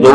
2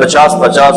50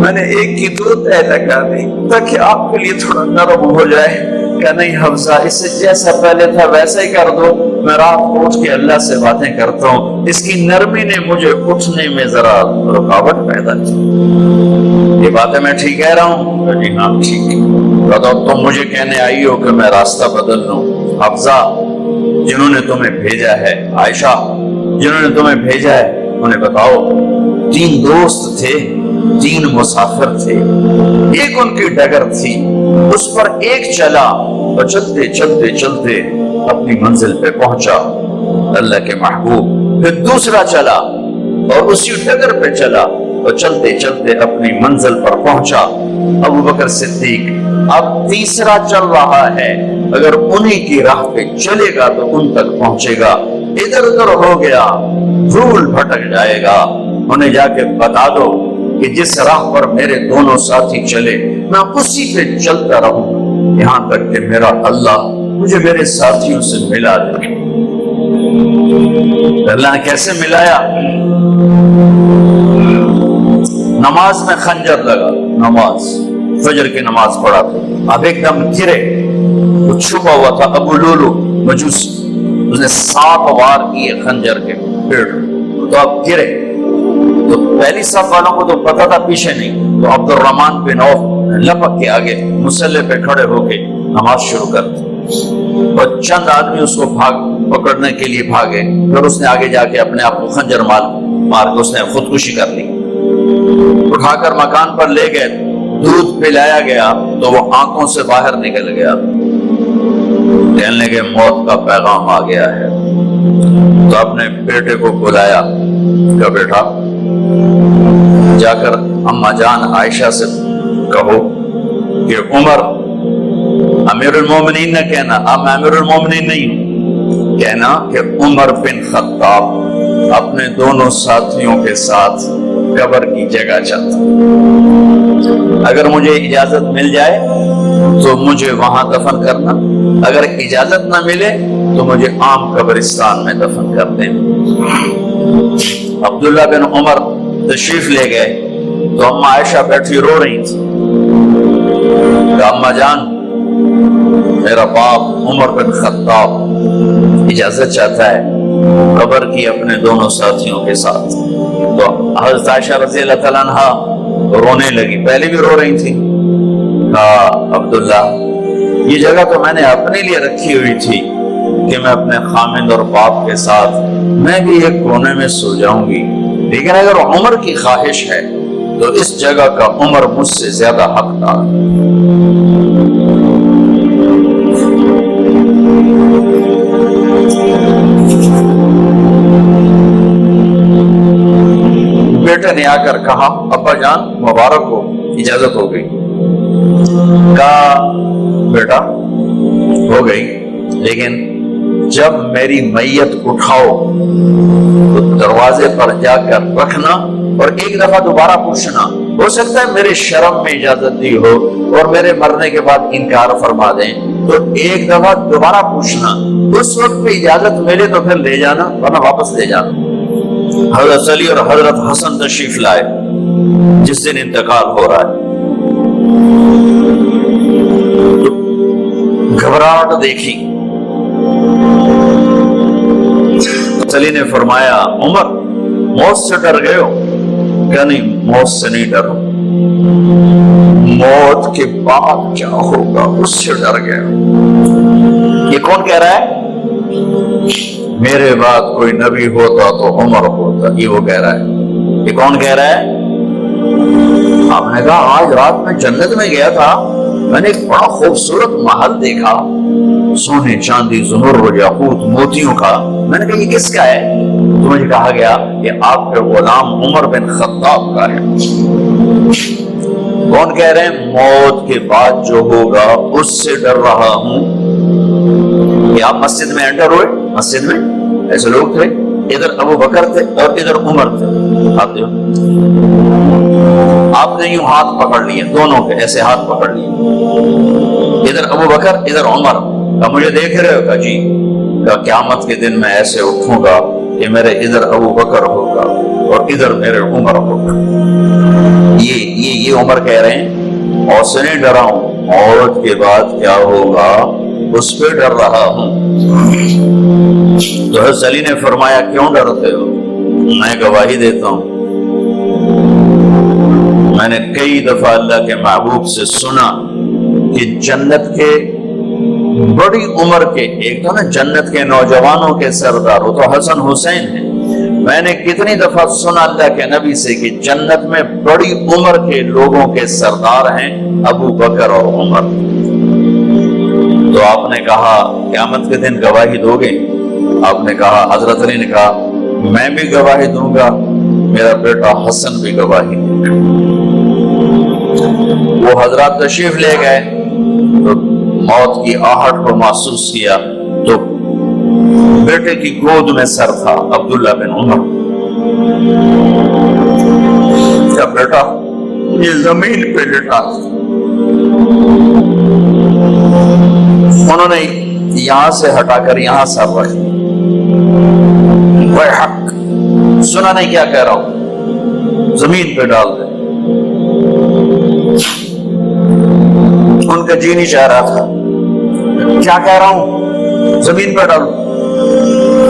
میں نے ایک کی دو طے لگا دی تاکہ آپ کے لیے تھوڑا نرم ہو جائے کہ نہیں حفصہ اس سے جیسا پہلے تھا ویسا ہی کر دو. میں رات کو اٹھ کے اللہ سے باتیں کرتا ہوں, اس کی نرمی نے مجھے اٹھنے میں ذرا رکاوٹ پیدا کی. یہ باتیں میں ٹھیک کہہ رہا ہوں؟ جی ہاں ٹھیک. بتاؤ تم مجھے کہنے آئی ہو کہ میں راستہ بدل لوں. حفصہ جنہوں نے تمہیں بھیجا ہے, عائشہ جنہوں نے تمہیں بھیجا ہے, انہیں بتاؤ 3 دوست تھے, 3 مسافر تھے, ایک ان کی ڈگر تھی, اس پر ایک چلا اور چلتے چلتے چلتے اپنی منزل پہ پہنچا اللہ کے محبوب. پھر دوسرا چلا اور اسی ڈگر پہ چلا اور چلتے چلتے اپنی منزل پر پہنچا ابو بکر صدیق. اب تیسرا چل رہا ہے, اگر انہی کی راہ پہ چلے گا تو ان تک پہنچے گا, ادھر ادھر ہو گیا دھول بھٹک جائے گا. انہیں جا کے بتا دو کہ جس راہ پر میرے دونوں ساتھی چلے میں اسی پہ چلتا رہوں یہاں تک کہ میرا اللہ مجھے میرے ساتھیوں سے ملا دے. اللہ نے کیسے ملایا؟ نماز میں خنجر لگا, نماز فجر کی نماز پڑھا تھا. اب ایک دم گرے, وہ چھپا ہوا تھا ابو لولو مجوسی, اس نے 7 وار کیے خنجر کے پیڑ, تو اب گرے. تو پہلی صف والوں کو تو پتا تھا, پیچھے نہیں. تو عبد الرحمن بن عوف لپک کے آگے مصلی پہ کھڑے ہو کے نماز شروع کر دی, اور چند آدمی اس کو پکڑنے کے لیے بھاگے. پھر اس نے آگے جا کے اپنے آپ کو خنجر مار کے اس نے خودکشی کر لی. اٹھا کر مکان پر لے گئے, دودھ پلایا گیا تو وہ آنکھوں سے باہر نکل گیا. کہنے لگے موت کا پیغام آ گیا ہے. تو اپنے بیٹے کو بلایا, کہا بیٹا جا کر اما جان عائشہ سے کہو کہ عمر امیر المومنین نہ کہنا, اب میں امیر المومنین نہیں ہوں, کہنا کہ عمر بن خطاب اپنے دونوں ساتھیوں کے ساتھ قبر کی جگہ چلتا. اگر مجھے اجازت مل جائے تو مجھے وہاں دفن کرنا, اگر اجازت نہ ملے تو مجھے عام قبرستان میں دفن کر دیں. عبداللہ بن عمر تشریف لے گئے تو اما عائشہ بیٹھی رو رہی تھی. کہ اما جان میرا باپ عمر بن خطاب اجازت چاہتا ہے قبر کی اپنے دونوں ساتھیوں کے ساتھ. تو حضرت عائشہ رضی اللہ تعالیٰ عنہا رونے لگی, پہلے بھی رو رہی تھی. کہا عبداللہ یہ جگہ تو میں نے اپنے لیے رکھی ہوئی تھی کہ میں اپنے خامند اور باپ کے ساتھ میں بھی ایک کونے میں سو جاؤں گی, لیکن اگر عمر کی خواہش ہے تو اس جگہ کا عمر مجھ سے زیادہ حقدار. بیٹے نے آ کر کہا ابا جان مبارک ہو, اجازت ہو گئی. کہا بیٹا ہو گئی, لیکن جب میری میت اٹھاؤ تو دروازے پر جا کر رکھنا اور ایک دفعہ دوبارہ پوچھنا. ہو سکتا ہے میرے شرم میں اجازت دی ہو اور میرے مرنے کے بعد انکار فرما دیں, تو ایک دفعہ دوبارہ پوچھنا. اس وقت پہ اجازت ملے تو پھر لے جانا, ورنہ واپس لے جانا. حضرت علی اور حضرت حسن تشریف لائے جس دن انتقال ہو رہا ہے. گھبراہٹ دیکھی. علی نے فرمایا عمر موت سے ڈر گئے ہو؟ کہ نہیں موت سے نہیں ڈرو, موت کے بعد کیا ہوگا اس سے ڈر گئے. یہ کون کہہ رہا ہے؟ میرے بعد کوئی نبی ہوتا تو عمر ہوتا, یہ وہ کہہ رہا ہے. یہ کون کہہ رہا ہے؟ آپ نے کہا آج رات میں جنت میں گیا تھا, میں نے ایک بڑا خوبصورت محل دیکھا, سونے چاندی زمرد یاقوت موتیوں کا. میں نے کہا یہ کس کا ہے؟ تو مجھے کہا گیا کہ آپ کے غلام عمر بن خطاب کا ہے. کون کہہ رہے ہیں؟ موت کے بعد جو ہوگا اس سے ڈر رہا ہوں. کہ آپ مسجد میں انٹر ہوئے, مسجد میں ایسے لوگ تھے, ادھر ابو بکر تھے اور ادھر عمر تھے. آپ نے یوں ہاتھ پکڑ لیے, دونوں کے ایسے ہاتھ پکڑ لیے, ادھر ابو بکر ادھر عمر. کہا مجھے دیکھ رہے ہو؟ کہا جی. کہا قیامت کے دن میں ایسے اٹھوں گا کہ میرے ادھر ابو بکر ہوگا اور ادھر میرے عمر کو. یہ عمر کہہ رہے ہیں اور سے نہیں ڈرا ہوں، موت کے بعد کیا ہوگا اس پہ ڈر رہا ہوں. تو حضرت علی نے فرمایا کیوں ڈرتے ہو؟ میں گواہی دیتا ہوں، میں نے کئی دفعہ اللہ کے محبوب سے سنا کہ جنت کے بڑی عمر کے، ایک تو نا جنت کے نوجوانوں کے سردار، وہ تو حسن حسین ہیں، میں نے کتنی دفعہ سنا اللہ کے نبی سے کہ جنت میں بڑی عمر کے لوگوں کے سردار ہیں ابو بکر اور عمر. تو آپ نے کہا قیامت کے دن گواہی دو گے؟ آپ نے کہا، حضرت علی نے کہا میں بھی گواہی دوں گا، میرا بیٹا حسن بھی گواہی دے گا. وہ حضرات تشریف لے گئے تو موت کی آہٹ کو محسوس کیا تو بیٹے کی گود میں سر تھا عبداللہ بن عمر. کیا بیٹا یہ زمین پہ لٹا، انہوں نے یہاں سے ہٹا کر یہاں سر رکھ دیا. حق سنا نہیں کیا کہہ رہا ہوں، زمین پہ ڈال دے. ان کا جی نہیں چاہ رہا تھا، کیا کہہ رہا ہوں، زمین پہ ڈالو.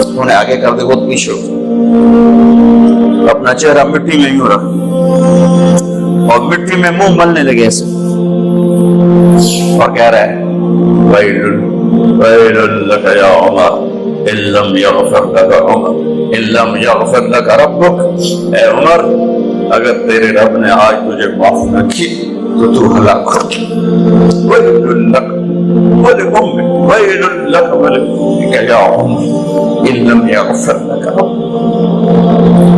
انہوں نے آگے کر دے خود پیچھے اپنا چہرہ مٹی میں یوں رکھ اور مٹی میں منہ ملنے لگے ایسے اور کہہ رہا ہے ویل لک یا عمر ان لم یغفر لک عمر ان لم یغفر لک ربک. اے عمر اگر تیرے رب نے آج تجھے معاف نہ کی تو تو ہلاک ہو. ویل لک ولأمک ویل لک ولأمک یا عمر ان لم یغفر لک ربک.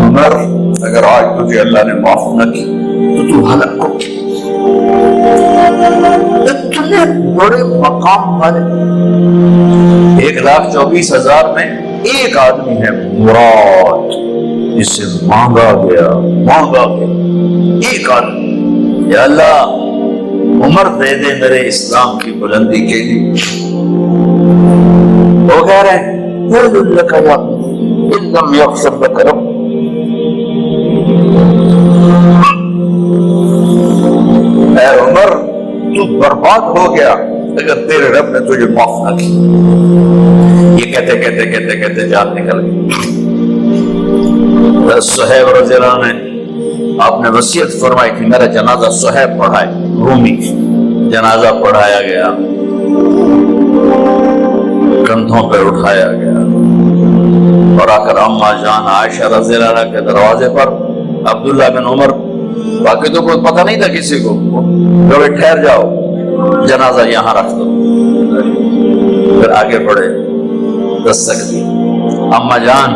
عمر اگر آج تجھے اللہ نے معاف نہ کی تو تو ہلاک ہو. اتنے بڑے مقام والے 1,24,000 میں ایک آدمی ہے مراد، جسے مانگا گیا ایک آدمی. یا اللہ عمر دے دے میرے اسلام کی بلندی کے لیے. وہ کہہ رہے ہیں ویل لک یا ان لم یغفر لک ربک. اے عمر تو برباد ہو گیا اگر تیرے رب نے تجھے معاف نہ کی. یہ کہتے جان نکل گئی. صہیب رضی اللہ عنہ نے آپ نے وصیت فرمائی کہ میرا جنازہ صہیب پڑھائے، رومی جنازہ پڑھایا گیا، کندھوں پہ اٹھایا گیا اور آ کر اما جان عائشہ رضی اللہ عنہ کے دروازے پر عبداللہ بن عمر، باقی تو کوئی پتہ نہیں تھا کسی کو، کہ ٹھہر جاؤ جنازہ یہاں رکھ دو. پھر آگے بڑھے، دستک دی، اما جان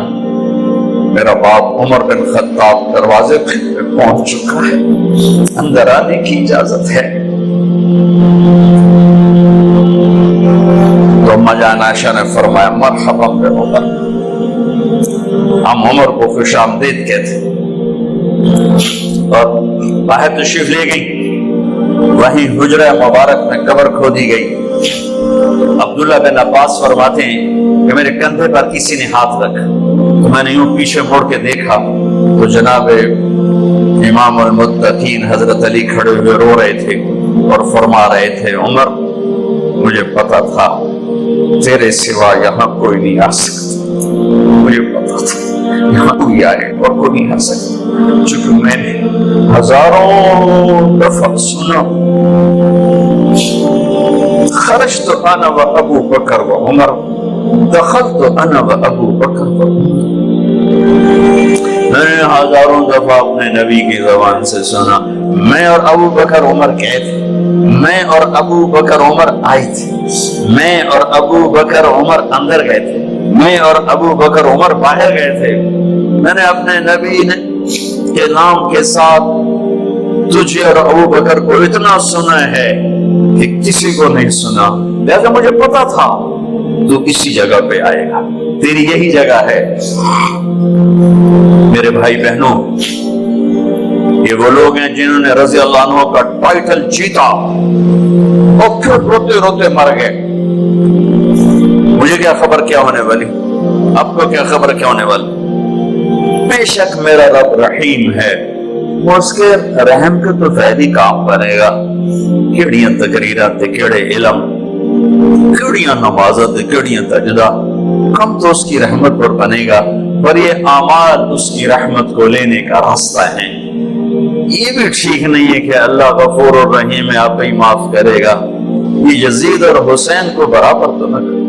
میرا باپ عمر بن خطاب دروازے پہ پہنچ چکا ہے، اندر آنے کی اجازت ہے. تو اما جان عائشہ نے فرمایا مرحبا بعمر. ہم عمر کو خوش آمدید کہتے اور باہر تشریف لے گئی. وہیں حجرہ مبارک میں قبر کھودی گئی. عبداللہ بن عباس فرماتے ہیں کہ میرے کندھے پر کسی نے ہاتھ رکھا تو میں نے یوں پیچھے مڑ کے دیکھا تو جناب امام المتقین حضرت علی کھڑے ہوئے رو رہے تھے اور فرما رہے تھے عمر مجھے پتا تھا تیرے سوا یہاں کوئی نہیں آ سکتا، مجھے پتا تھا یہاں کوئی آئے اور کوئی نہیں آ سکتا، چونکہ میں نے ہزاروں دفعہ سنا خرجت انا و ابو بکر و عمر دخلت انا و ابو بکر و عمر. میں نے ہزاروں دفعہ اپنے نبی کی زبان سے سنا میں اور ابو بکر عمر گئے تھے، میں اور ابو بکر عمر آئے تھے، میں اور ابو بکر عمر اندر گئے تھے، میں اور ابو بکر عمر باہر گئے تھے. میں نے اپنے نبی کے نام کے ساتھ تجھے اور ابو بکر کو اتنا سنا ہے کہ کسی کو نہیں سنا، لہذا مجھے پتا تھا تو اسی جگہ پہ آئے گا، تیری یہی جگہ ہے. میرے بھائی بہنوں، یہ وہ لوگ ہیں جنہوں نے رضی اللہ عنہ کا ٹائٹل جیتا اور پھر روتے روتے مر گئے. مجھے کیا خبر کیا ہونے والی، آپ کو کیا خبر کیا ہونے والی. بے شک میرا رب رحیم ہے، وہ اس کے رحم کے تو فائدی کام بنے گا. کیڑیاں تقریرات تے کیڑے علم، کیڑیاں نمازت تے کیڑیاں تجدہ، کم تو اس کی رحمت پر بنے گا. پر یہ اعمال اس کی رحمت کو لینے کا راستہ ہے. یہ بھی ٹھیک نہیں ہے کہ اللہ غفور الرحیم ہے، آپ ہی معاف کرے گا. یہ یزید اور حسین کو برابر تو نہ کرے.